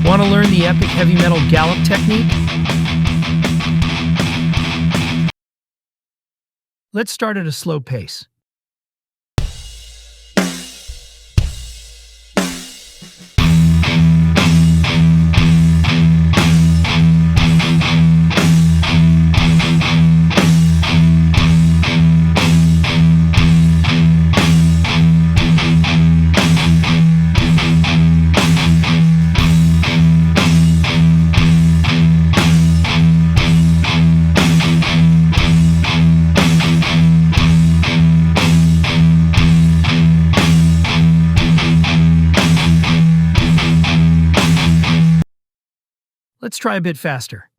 Want to learn the epic heavy metal gallop technique? Let's start at a slow pace. Let's try a bit faster.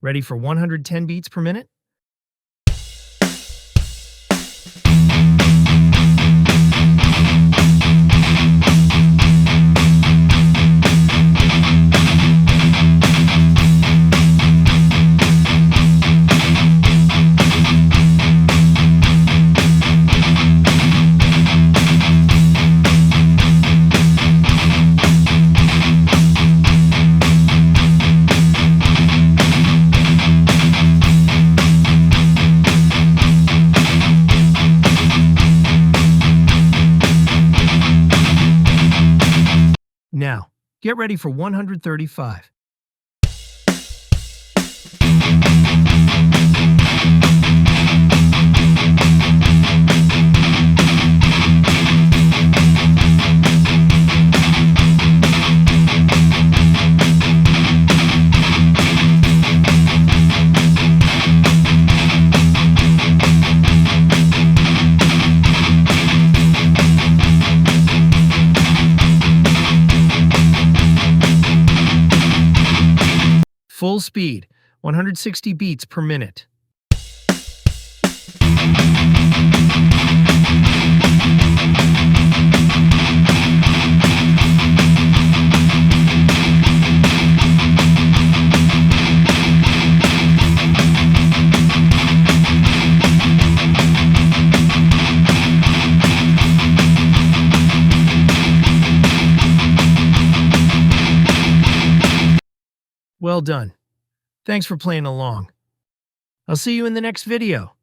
Ready for 110 beats per minute? Now, get ready for 135. Full speed, 160 beats per minute. Well done. Thanks for playing along. I'll see you in the next video.